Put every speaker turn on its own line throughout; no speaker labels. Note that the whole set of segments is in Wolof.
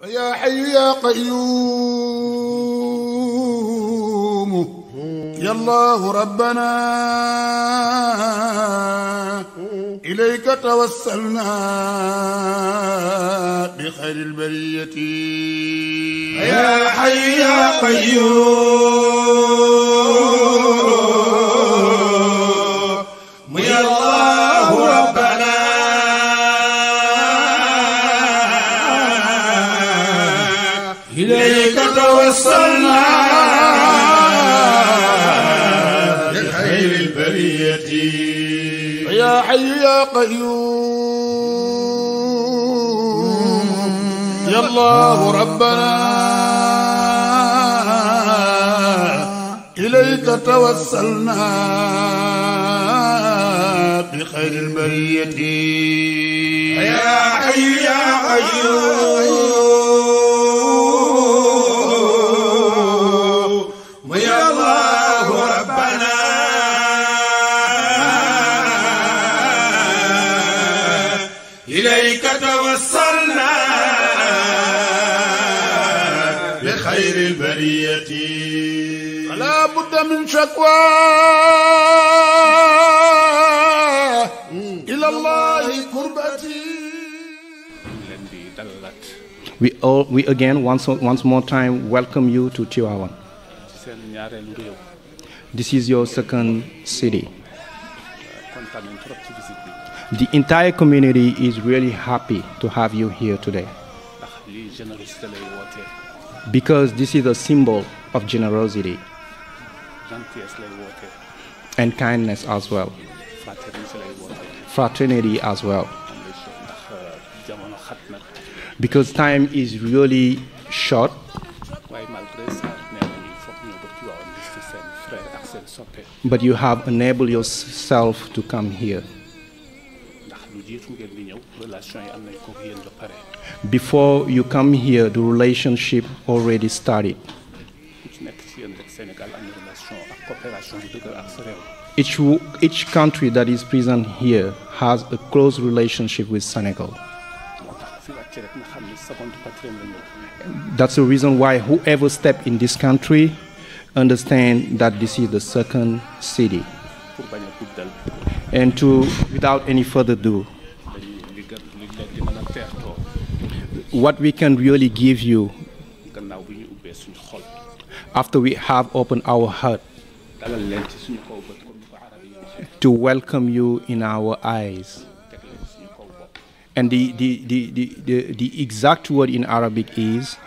فيا حي يا قيوم يا الله ربنا إليك توسلنا بخير البرية
يا حي يا قيوم يا الله ربنا إليك توسلنا بخير البرية
يا حي يا قيوم يا الله ربنا إليك توسلنا بخير البرية
يا حي يا قيوم يا الله ربنا إليك توسلنا بخير البرية
فلا بد من شكوى إلى الله كربتي.
We again once more time welcome you to Tivaouane. This is your second city. The entire community is really happy to have you here today because this is a symbol of generosity and kindness as well, fraternity as well. Because time is really short, but you have enabled yourself to come here. Before you come here, the relationship already started. Each country that is present here has a close relationship with Senegal. That's the reason why whoever steps in this country understand that this is the second city. And without any further ado, what we can really give you after we have opened our heart to welcome you in our eyes. And the exact word in Arabic is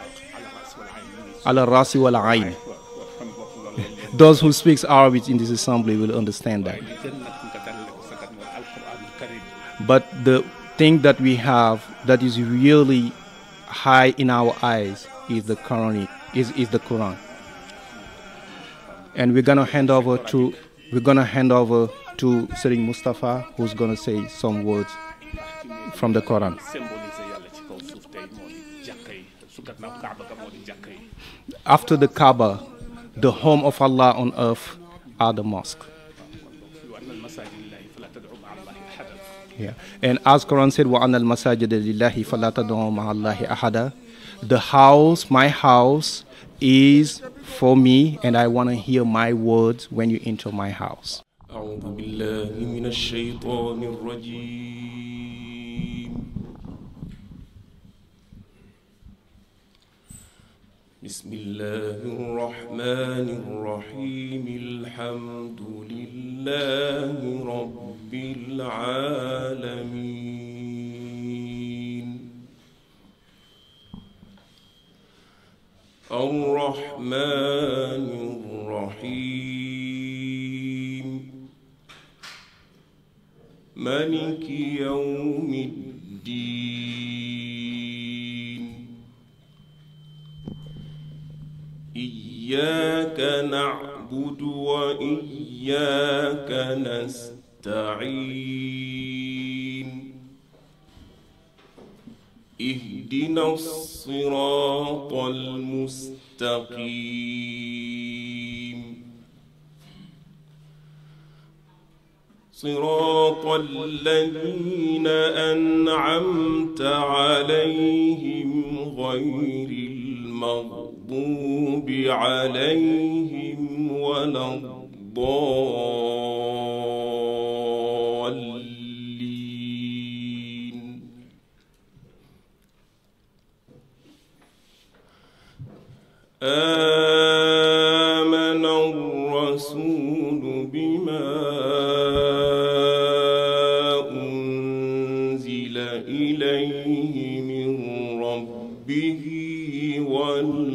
ala rasi wal ayn. Those who speak Arabic in this assembly will understand that. But the thing that we have that is really high in our eyes is the Quran. Is the Quran. And we're gonna hand over to Serigne Mustafa, who's gonna say some words from the Quran. After the Kaaba, the home of Allah on earth are the mosque. Yeah. And as Quran said, وَأَنَّ الْمَسَاجِدَ لِلَّهِ فَلَا تَدْعُوا مَعَ اللَّهِ أَحَدًا. The house, my house, is for me, and I want to hear my words when you enter my house.
أعوذ بالله من الشيطان الرجيم. بسم الله الرحمن الرحيم. الحمد لله رب العالمين. الرحمن الرحيم. مالك يوم الدين. إياك نعبد وإياك نستعين. اهدنا الصراط المستقيم. صراط الذين أنعمت عليهم غير المغضوب عليهم ولا الضالين. آمن الرسول بما أنزل إليه من ربه والمؤمنون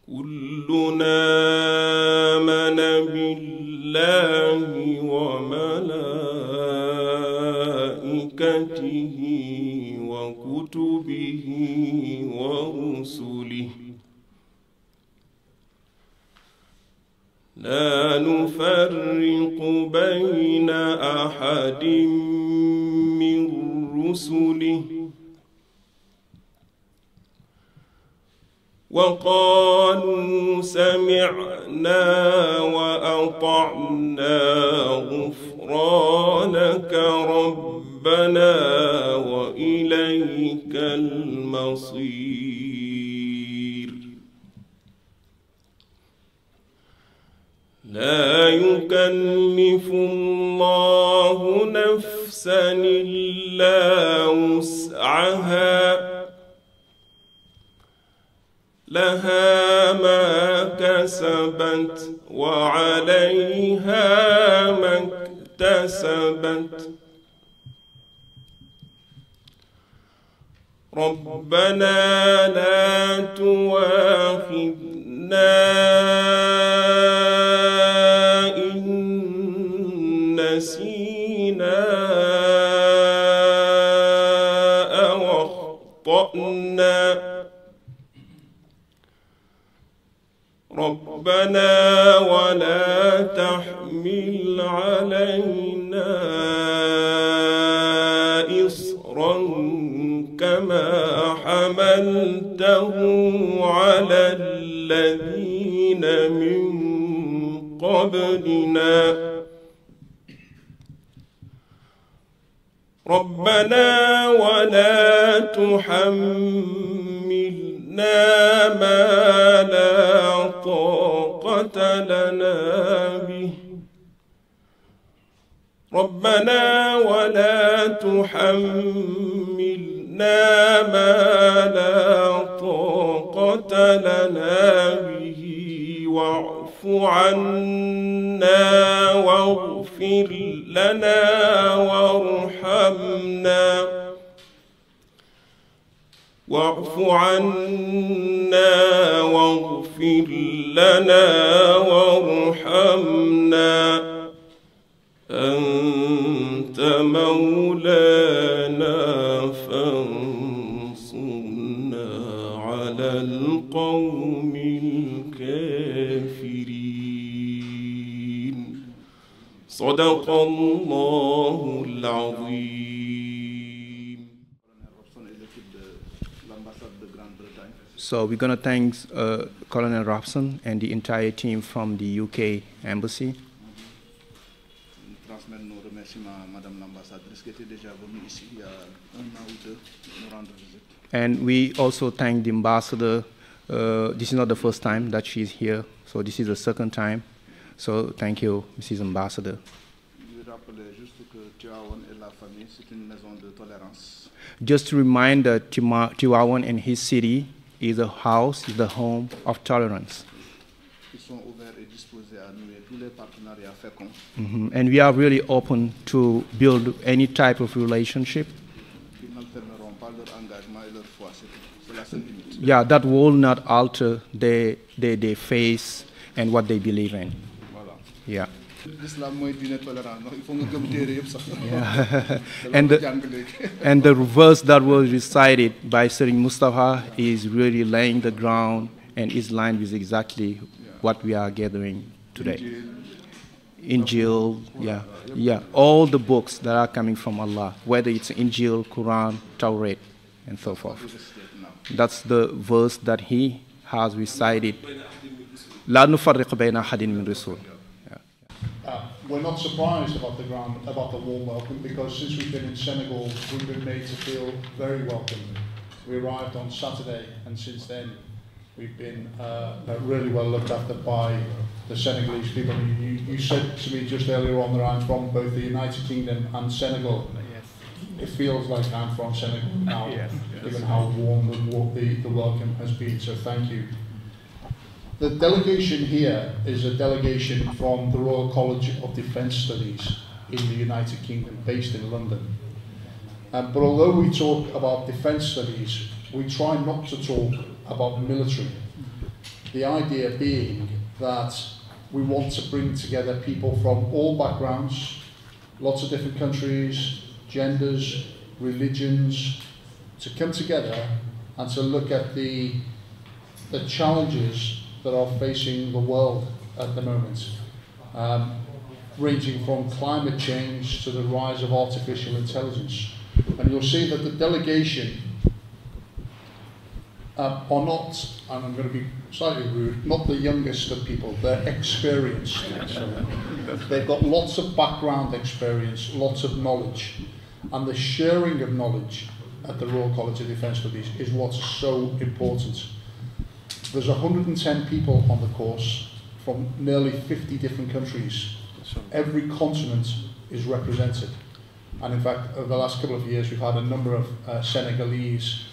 كلنا آمن بالله وملائكته وكتبه ورسله لا نفرق بين أحد من رسله وقالوا سمعنا وأطعنا غفرانك ربنا وإليك المصير. لا يكلف الله نفسا إلا وسعها لها ما كسبت وعليها ما اكتسبت ربنا لا تؤاخذنا إن نسينا أو أخطأنا ربنا ولا تحمل علينا إصرا كما حملته على الذين من قبلنا ربنا ولا تحملنا ما لا طاقة لنا به ربنا ولا تحملنا ما لا طاقة لنا به واعف عنا واغفر لنا وارحمنا واعف عنا واغفر لنا وارحمنا أنت مولانا فانصرنا على القوم الكافرين. صدق الله العظيم.
So we're going to thank Colonel Robson and the entire team from the UK Embassy.
Transmettre nos remerciements à Madame l'ambassadrice qui était déjà venue ici il y a un an ou deux nous rendre visite.
And we also thank the ambassador. This is not the first time that she's here, so this is the second time. So thank you, Mrs. Ambassador.
Je rappelais juste que Tivaouane et la famille, c'est une maison de tolérance.
Just to remind that Tivaouane and his city is a house, is the home of tolerance.
Ils sont ouverts et disposés à nouer tous les partenariats féconds.
And we are really open to build any type of relationship.
Ils n'altéreront pas leur engagement et leur foi, c'est la seule limite.
Yeah, that will not alter their faith and what they believe in.
Voilà.
Yeah.
L'islam mooy diine tolérance, donc il faut nga gëm téere yëpp sax.
And the verse that was recited by Serigne Mustafa is really laying the ground and is lined with exactly what we are gathering today. Injil, all the books that are coming from Allah, whether it's Injil, Quran, Tawrat, and so forth. That's the verse that he has recited. لا نفرق بين أحد من رسول.
We're not surprised about the warm welcome, because since we've been in Senegal, we've been made to feel very welcome. We arrived on Saturday, and since then we've been really well looked after by the Senegalese people. You said to me just earlier on that I'm from both the United Kingdom and Senegal.
Yes.
It feels like I'm from Senegal now,
Yes.
given how warm the welcome has been, so thank you. The delegation here is a delegation from the Royal College of Defence Studies in the United Kingdom, based in London. But although we talk about defence studies, we try not to talk about military. The idea being that we want to bring together people from all backgrounds, lots of different countries, genders, religions, to come together and to look at the challenges that are facing the world at the moment, ranging from climate change to the rise of artificial intelligence. And you'll see that the delegation are not, and I'm going to be slightly rude, not the youngest of people, they're experienced. They've got lots of background experience, lots of knowledge, and the sharing of knowledge at the Royal College of Defence Studies is what's so important. There's 110 people on the course from nearly 50 different countries. Every continent is represented. And in fact, over the last couple of years, we've had a number of Senegalese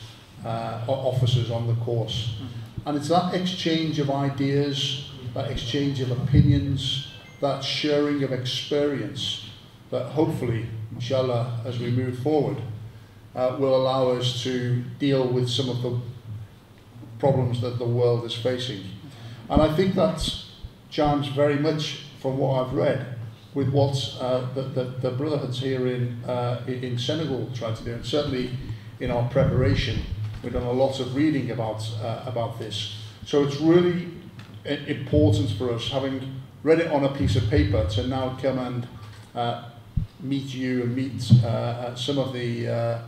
officers on the course. And it's that exchange of ideas, that exchange of opinions, that sharing of experience that hopefully, inshallah, as we move forward, will allow us to deal with some of the problems that the world is facing. And I think that chimes very much, from what I've read, with what the Brotherhoods here in Senegal tried to do. And certainly in our preparation, we've done a lot of reading about this. So it's really important for us, having read it on a piece of paper, to now come and meet you and meet some of the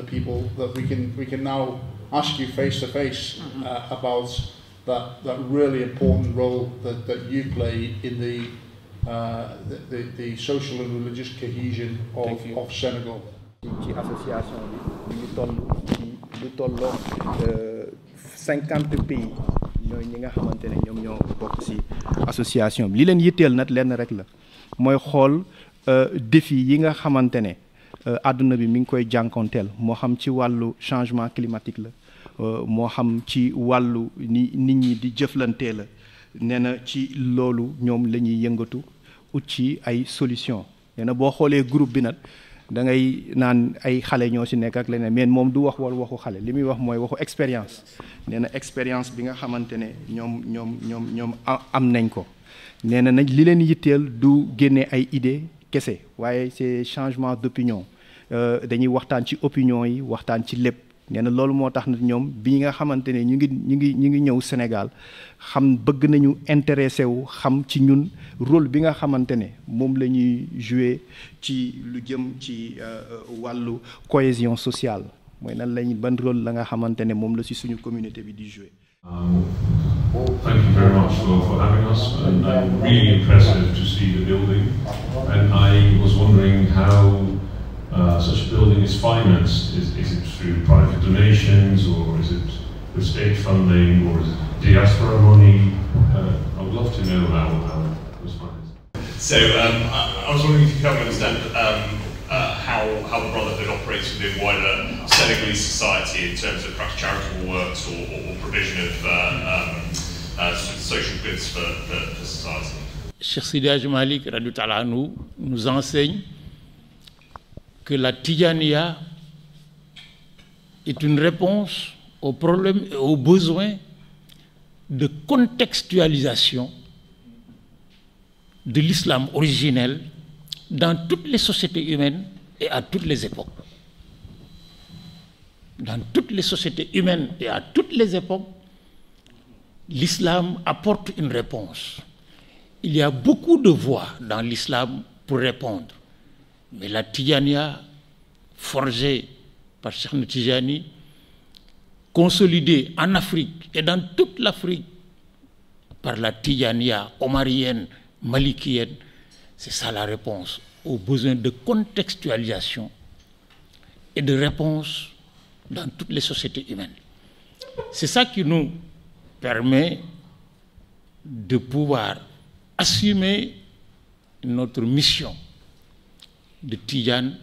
people that we can now ask you face to face about that really important role that you play in the social and religious cohesion of Senegal.
ci association bi ñu toll ci lu tolloo 50 pays ñooy ñi nga xamante ne ñoom ñoo bokk ci association bi li leen yitteel nag lenn rek la mooy xool défi yi nga xamante ne àdduna bi mi ngi koy jànkonteel moo xam ci wàllu changement climatique la moo xam ci wàllu ni nit ñi di jëflantee la nee na ci loolu ñoom la ñuy yëngatu ut ci ay solution nee na boo xoolee groupe bi nag da ngay naan ay xale ñoo ci nekk ak leneen mais moom du wax waxu xale li muy wax mooy waxu expérience nee na expérience bi nga xamante ne ñoom am nañ ko nee na nag li leen yitteel du génne ay idée kese waaye c'est changement d'opinion dañuy waxtaan ci opinion yi waxtaan ci lépp nee na loolu moo tax nag ñoom bi nga xamante ne ñu ngi ñëw Sénégal xam bëgg nañu intéressé wu xam ci ñun rôle bi nga xamante ne moom la ñuy jouer ci lu jëm ci wàllu cohésion sociale mooy nan lañ ban rôle la nga xamante ne moom la ci suñu communauté bi di jouer.
Thank you very much for having us, and really impressive to see the building, and I was wondering how such a building is financed. Is it through private donations, or is it with state funding, or is it diaspora money? I would love to know how it was financed.
So I was wondering if you can understand how the Brotherhood operates within wider Senegalese society in terms of perhaps charitable works or provision of social goods for society.
Cheikh Sidi Hadji Malick radiyallahu ta'ala anhu nous enseigne que la Tidjaniya est une réponse aux problèmes et aux besoins de contextualisation de l'islam originel dans toutes les sociétés humaines et à toutes les époques. Dans toutes les sociétés humaines et à toutes les époques, l'islam apporte une réponse. Il y a beaucoup de voies dans l'islam pour répondre. Mais la Tidjaniya, forgée par Cheikh Tidjani, consolidée en Afrique et dans toute l'Afrique par la Tijaniya omarienne, malikienne, c'est ça la réponse aux besoins de contextualisation et de réponse dans toutes les sociétés humaines. C'est ça qui nous permet de pouvoir assumer notre mission de Tidiane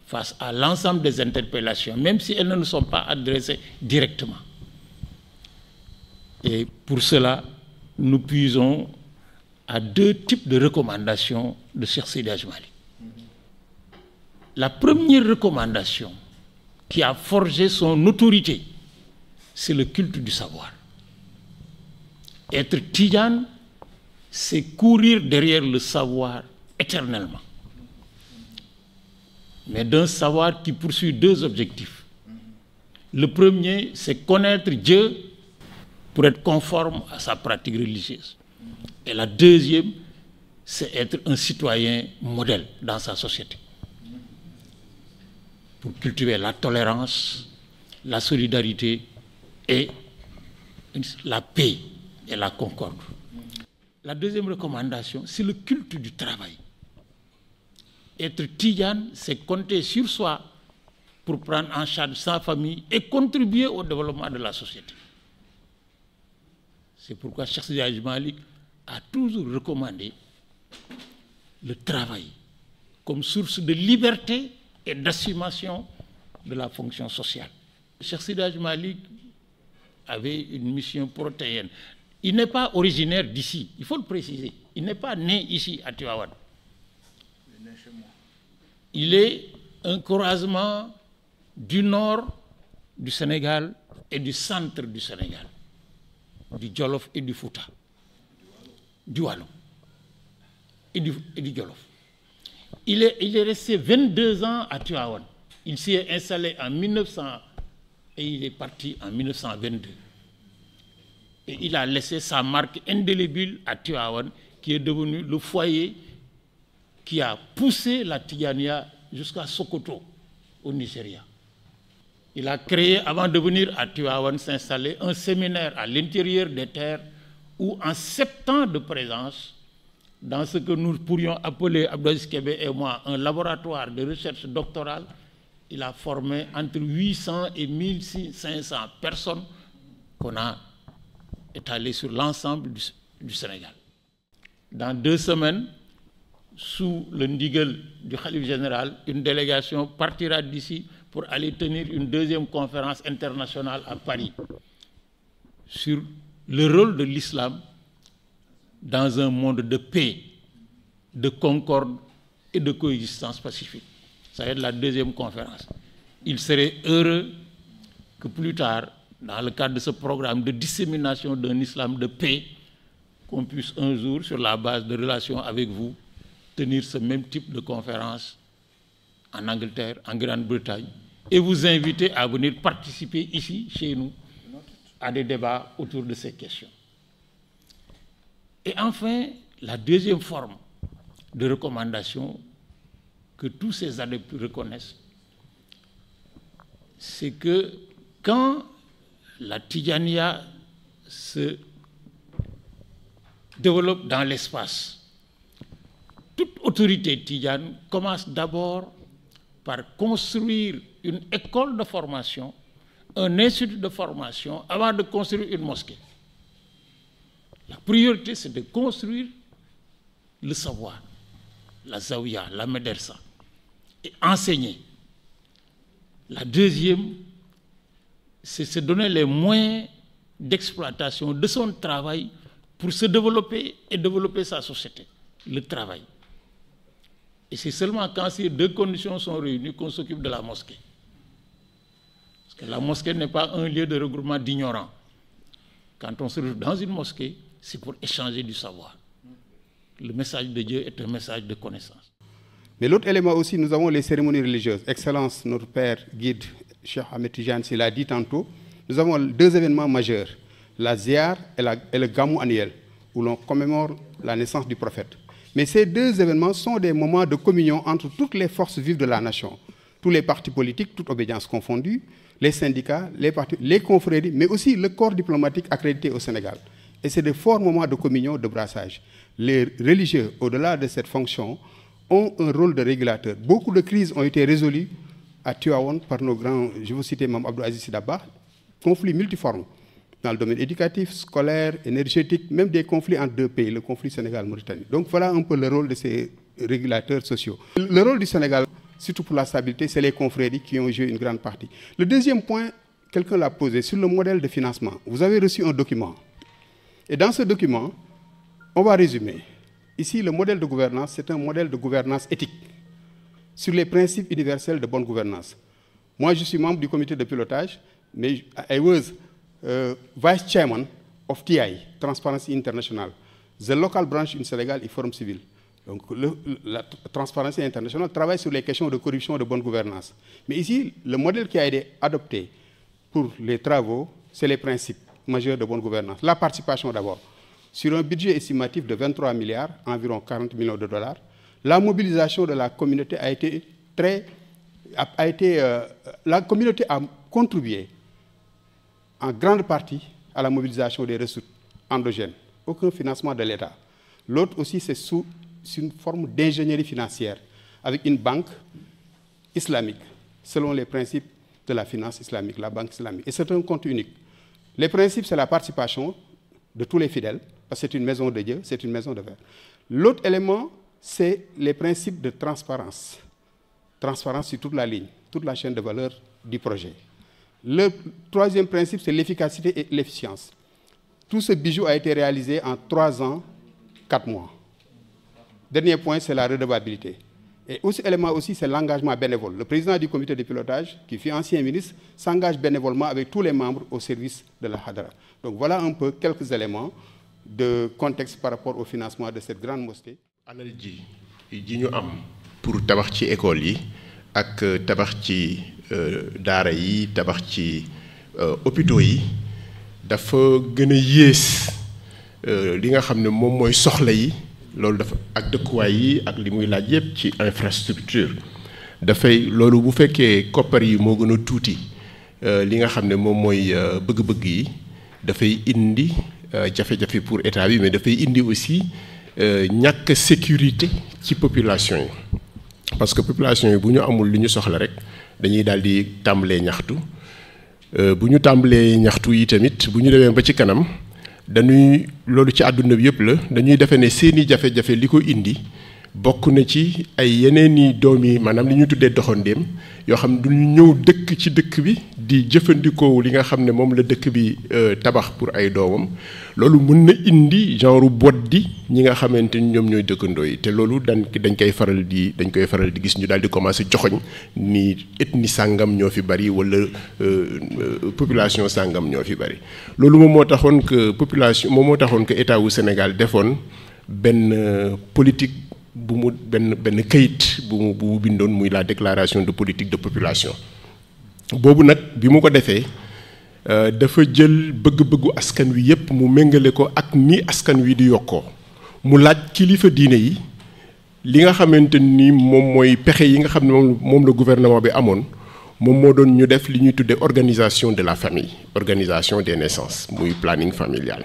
face à l'ensemble des interpellations, même si elles ne nous sont pas adressées directement. Et pour cela, nous puisons à deux types de recommandations de Cheikh Seydi Hadji Malick. La première recommandation qui a forgé son autorité, c'est le culte du savoir. Être Tidiane, c'est courir derrière le savoir éternellement. Mais d'un savoir qui poursuit deux objectifs. Le premier, c'est connaître Dieu pour être conforme à sa pratique religieuse. Et la deuxième, c'est être un citoyen modèle dans sa société. Pour cultiver la tolérance, la solidarité et la paix et la concorde. La deuxième recommandation, c'est le culte du travail. Être Tidiane, c'est compter sur soi pour prendre en charge sa famille et contribuer au développement de la société. C'est pourquoi Cheikh Seydi Hadji Malick a toujours recommandé le travail comme source de liberté et d'assumation de la fonction sociale. Cheikh Seydi Hadji Malick avait une mission protéine. Il n'est pas originaire d'ici, il faut le préciser. Il n'est pas né ici à Tivaouane. Il est un croisement du nord du Sénégal et du centre du Sénégal, du Djolof et du Fouta, du Wallon et du Djolof. Il est resté 22 ans à Tivaouane. Il s'y est installé en 1900 et il est parti en 1922. Et il a laissé sa marque indélébile à Tivaouane, qui est devenu le foyer qui a poussé la Tidjaniya jusqu'à Sokoto, au Nigeria. Il a créé, avant de venir à Tivaouane s'installer, un séminaire à l'intérieur des terres où, en 7 ans de présence, dans ce que nous pourrions appeler, Abdelaziz Kébé et moi, un laboratoire de recherche doctorale, il a formé entre 800 et 1500 personnes qu'on a étalées sur l'ensemble du Sénégal. Dans 2 semaines, sous le ndigal du Khalife général, une délégation partira d'ici pour aller tenir une deuxième conférence internationale à Paris sur le rôle de l'islam dans un monde de paix, de concorde et de coexistence pacifique. Ça va être la deuxième conférence. Il serait heureux que plus tard, dans le cadre de ce programme de dissémination d'un islam de paix, qu'on puisse un jour, sur la base de relations avec vous, tenir ce même type de conférence en Angleterre, en Grande-Bretagne, et vous inviter à venir participer ici, chez nous, à des débats autour de ces questions. Et enfin, la deuxième forme de recommandation que tous ces adeptes reconnaissent, c'est que quand la Tidjaniya se développe dans l'espace, toute autorité tidjane commence d'abord par construire une école de formation, un institut de formation, avant de construire une mosquée. La priorité, c'est de construire le savoir, la zawiya, la médersa, et enseigner. La deuxième, c'est se donner les moyens d'exploitation de son travail pour se développer et développer sa société, le travail. Et c'est seulement quand ces deux conditions sont réunies qu'on s'occupe de la mosquée. Parce que la mosquée n'est pas un lieu de regroupement d'ignorants. Quand on se retrouve dans une mosquée, c'est pour échanger du savoir. Le message de Dieu est un message de connaissance.
Mais l'autre élément aussi, nous avons les cérémonies religieuses. Excellence, notre père guide, Cheikh Ahmed Tidiane, s'il l'a dit tantôt, nous avons 2 événements majeurs, la Ziar et le Gamou annuel, où l'on commémore la naissance du prophète. Mais ces 2 événements sont des moments de communion entre toutes les forces vives de la nation, tous les partis politiques, toute obédience confondue, les syndicats, les partis, les confréries, mais aussi le corps diplomatique accrédité au Sénégal. Et c'est des forts moments de communion, de brassage. Les religieux, au-delà de cette fonction, ont un rôle de régulateur. Beaucoup de crises ont été résolues à Tivaouane par nos grands, je vous citer Mme Abdou Aziz Sy Dabakh, conflits multiformes dans le domaine éducatif, scolaire, énergétique, même des conflits entre deux pays, le conflit Sénégal-Mauritanie. Donc voilà un peu le rôle de ces régulateurs sociaux. Le rôle du Sénégal, surtout pour la stabilité, c'est les confréries qui ont joué une grande partie. Le deuxième point, quelqu'un l'a posé, sur le modèle de financement. Vous avez reçu un document. Et dans ce document, on va résumer. Ici, le modèle de gouvernance, c'est un modèle de gouvernance éthique sur les principes universels de bonne gouvernance. Moi, je suis membre du comité de pilotage, mais I was vice chairman of TI, Transparency International. The local branch in Sénégal est Forum Civil. Donc, la Transparency International travaille sur les questions de corruption et de bonne gouvernance. Mais ici, le modèle qui a été adopté pour les travaux, c'est les principes majeurs de bonne gouvernance. La participation d'abord. Sur un budget estimatif de 23 milliards, environ 40 millions de dollars, la mobilisation de la communauté a été la communauté a contribué en grande partie à la mobilisation des ressources endogènes. Aucun financement de l'État. L'autre aussi, c'est sous une forme d'ingénierie financière avec une banque islamique, selon les principes de la finance islamique, la banque islamique. Et c'est un compte unique. Les principes, c'est la participation de tous les fidèles, parce que c'est une maison de Dieu, c'est une maison de verre. L'autre élément, c'est les principes de transparence. Transparence sur toute la ligne, toute la chaîne de valeur du projet. Le troisième principe, c'est l'efficacité et l'efficience. Tout ce bijou a été réalisé en 3 ans, 4 mois. Dernier point, c'est la redevabilité. Et aussi, élément aussi, c'est l'engagement bénévole. Le président du comité de pilotage, qui fut ancien ministre, s'engage bénévolement avec tous les membres au service de la Hadara. Donc voilà un peu quelques éléments de contexte par rapport au financement de cette grande mosquée.
alal ji ñu am pour tabax ci école yi ak tabax ci daara yi tabax ci hôpitaux yi dafa gën a yées li nga xam ne moom mooy soxla yi loolu dafa ak dëkkuwaay yi ak li muy laaj yépp ci infrastructure dafay loolu bu fekkee koppar yi moo gën a tuuti li nga xam ne moom mooy bëgg-bëgg yi dafay indi jafe-jafe pour état bi mais dafay indi aussi ñàkk sécurité ci population yi parce que population yi bu ñu amul li ñu soxla rek dañuy daal di tàmbalee ñaxtu bu ñu tàmbalee ñaxtu yi tamit bu ñu demee ba ci kanam dañuy loolu ci àdduna bi yëpp la dañuy defe ne seeni jafe-jafe li ko indi bokk na ci ay yeneeni doom yi maanaam li ñu tuddee doxandéem yoo xam ne du ñu ñëw dëkk ci dëkk bi di jëfandikoo li nga xam ne moom la dëkk bi tabax pour ay doomam loolu mën na indi genre boddi ñi nga xamante ni ñoom ñooy dëkkandoo yi te loolu dañ koy faral di gis ñu daal di commencé joxoñ ni ethnie sàngam ñoo fi bari wala population sàngam ñoo fi bari loolu moom moo taxoon que état wu Sénégal defoon benn politique bu mu benn kayit bu mu bindoon muy la déclaration de politique de population boobu nag bi mu ko defee dafa jël bëgg-bëggu askan wi yépp mu méngale ko ak ni askan wi di yokkoo mu laaj kilifa diine yi li nga xamante ni moom mooy pexe yi nga xam ne moom la gouvernement bi amoon moom moo doon ñu def li ñuy tuddee organisation de la famille organisation des naissances muy planning familial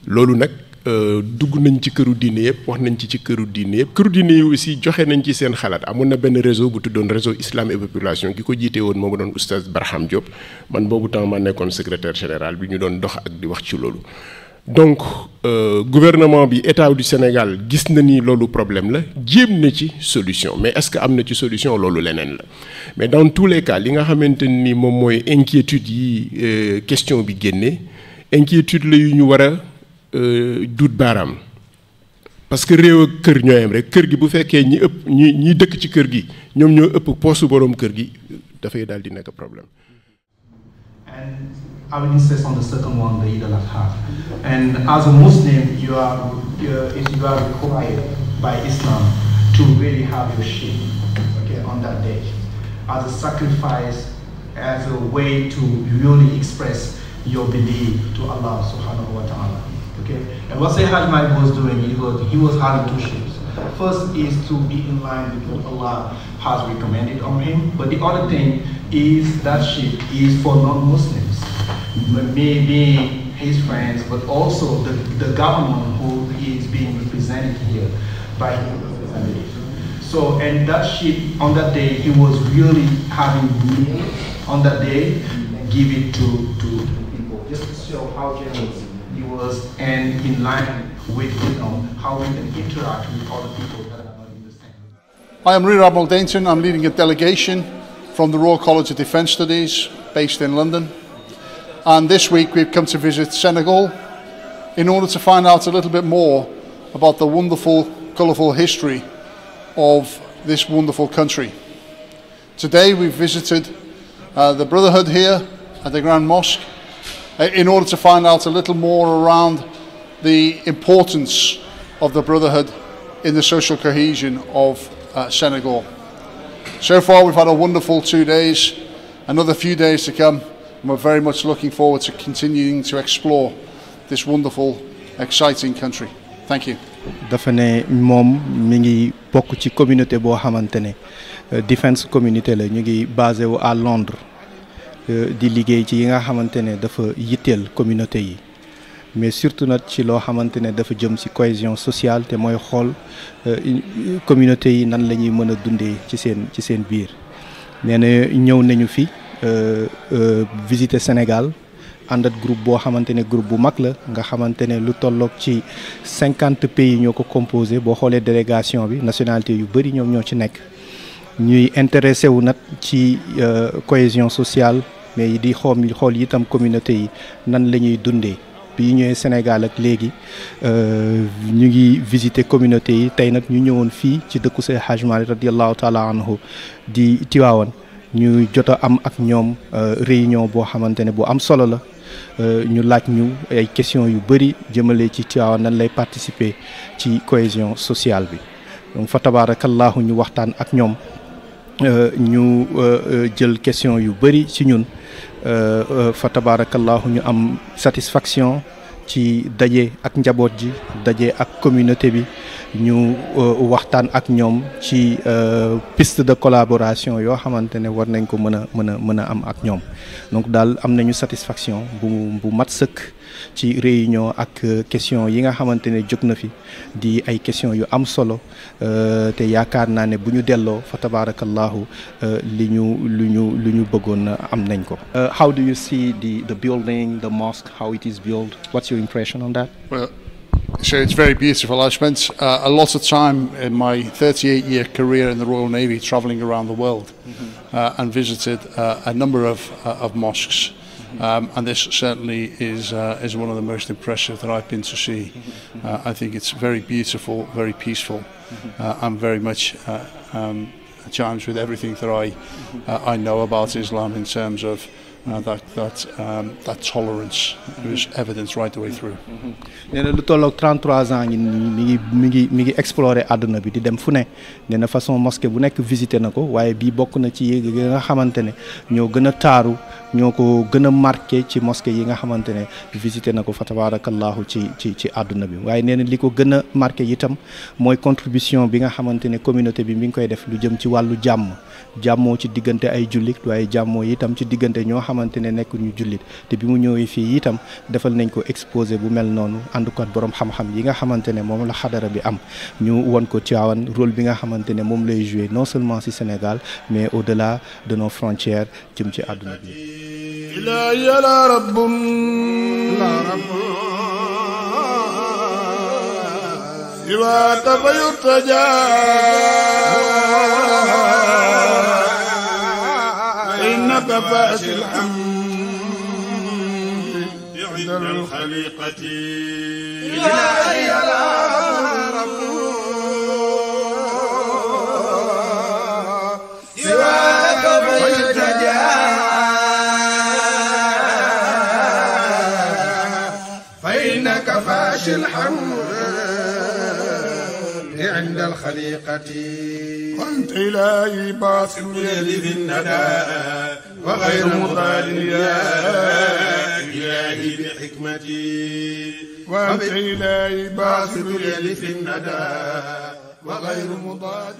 loolu nag dugg nañ ci këru diine yëpp wax nañ ci këru diine yëpp këru diine yi aussi joxe nañ ci seen xalaat amoon na benn réseau bu tuddoon réseau islam et population ki ko jiite woon moo doon oustaz Barham Diop man boobu temps ma nekkoon secrétaire général bi ñu doon dox ak di wax ci loolu. donc gouvernement bi état du Sénégal gis na ni loolu problème la jéem na ci solution mais est-ce que am na ci solution loolu leneen la mais dans tous les cas li nga xamante ni moom mooy inquiétude yi question bi génnee inquiétude la yu ñu war a duut baaraam parce que réew ak kër ñoo yem rek kër gi bu fekkee ñi dëkk ci kër gi ñoom ñoo ëpp poosu borom kër gi dafay daal di nekk problème.
And I will insist on the second one, the Eid al-Adha. And as a Muslim, you are required by Islam to really have your sheep, okay, on that day, as a sacrifice, as a way to really express your belief to Allah subhanahu wa ta'ala. Okay? And what Sayyid Hajj Malik was doing, he was having 2 sheep. First is to be in line with what Allah has recommended on him. But the other thing is that ship is for non-Muslims, maybe his friends, but also the government who is being represented here by his representative. So, and that ship on that day, he was really having meal on that day and give it to people, just to show how generous he was and in line with how we can interact with other people that are not in the same.
I am Rear Admiral Dainton. I'm leading a delegation from the Royal College of Defence Studies based in London. And this week we've come to visit Senegal in order to find out a little bit more about the wonderful, colourful history of this wonderful country. Today we've visited the Brotherhood here at the Grand Mosque in order to find out a little more around the importance of the Brotherhood in the social cohesion of Senegal. So far we've had a wonderful 2 days, another few days to come, and we're very much looking forward to continuing to explore this wonderful, exciting country. Thank you.
dafa ne moom mi ngi bokk ci communauté boo xamante ne defense communauté la ñu ngi basé wu à Londres di liggéey ci yi nga xamante ne dafa yitteel communauté yi mais surtout nag ci loo xamante ne dafa jëm ci cohésion sociale te mooy xool communauté yi nan la ñuy mën a dundee ci seen biir nee na ñëw nañu fi visiter Sénégal ànd ak groupe boo xamante ne groupe bu mag la nga xamante ne lu tolloog ci 50 pays ñoo ko composé boo xoolee délégation bi nationalité yu bëri ñoom ñoo ci nekk ñuy intéressé wu nag ci cohésion sociale mais di xool itam communauté yi nan la ñuy dundee bi ñëwee Sénégal ak léegi ñu ngi visiter communauté yi tey nag ñu ñëwoon fii ci dëkku Seydi Hadji Malick radiyallahu taala anhu di Tiwaawan ñu jot a am ak ñoom réunion boo xamante ne bu am solo la ñu laaj ñu ay questions yu bëri jëmale ci Tiwaawan nan lay participer ci cohésion sociale bi donc fa tabarakallahu ñu waxtaan ak ñoom ñu jël question yu bëri ci ñun fa tabarakallahu ñu am satisfaction ci daje ak njaboot ji daje ak communauté bi ñu waxtaan ak ñoom ci piste de collaboration yoo xamante ne war nañ ko mën a am ak ñoom donc daal am nañu satisfaction bu mat sëkk ci réunion ak question yi nga xamante ne jóg na fi di ay question yu am solo te yaakaar naa ne bu ñu delloo fa tabarakallahu lu ñu bëggoon am nañ ko. How do you see the building, the mosque, how it is built? What's your impression on that?
Well, so it's very beautiful. I spent a lot of time in my 38-year career in the Royal Navy travelling around the world and visited a number of mosques. And this certainly is one of the most impressive that I've been to see. I think it's very beautiful, very peaceful, and very much chimes with everything that I know about Islam in terms of that tolerance is evident right the way through.
nee na lu tolloog 33 ans mi ngi explorer àdduna bi di dem fu ne nee na façon mosquée bu nekk visité na ko waaye bii bokk na ci yi nga xamante ne ñoo gën a taaru ñoo ko gën a marqué ci mosquée yi nga xamante ne visité na ko fa tabarakallahu ci àdduna bi waaye nee na li ko gën a marqué itam mooy contribution bi nga xamante ne communauté bi mi ngi koy def lu jëm ci wàllu jàmmoo ci diggante ay jullit waaye jàmmoo itam ci diggante ñoo xamante ne nekk ñu jullit te bi mu ñëwee fii itam defal nañ ko exposé bu mel noonu ànd ko borom xam-xam yi nga xamante ne moom la xadara bi am ñu won ko Tivaouane rôle bi nga xamante ne moom lay jouer non seulement ci Sénégal mais au-delà de nos frontières jëm ci àdduna bi.
إنك فاش الحمد عند الخليقة إلهي يا رب سواك فيلتجا فإنك فاش الحمد عند الخليقة وأنت إلهي باس يدي في الندى وغير مضال يا إلهي بحكمتي وأنت إلهي باس يدي في الندى وغير مضاد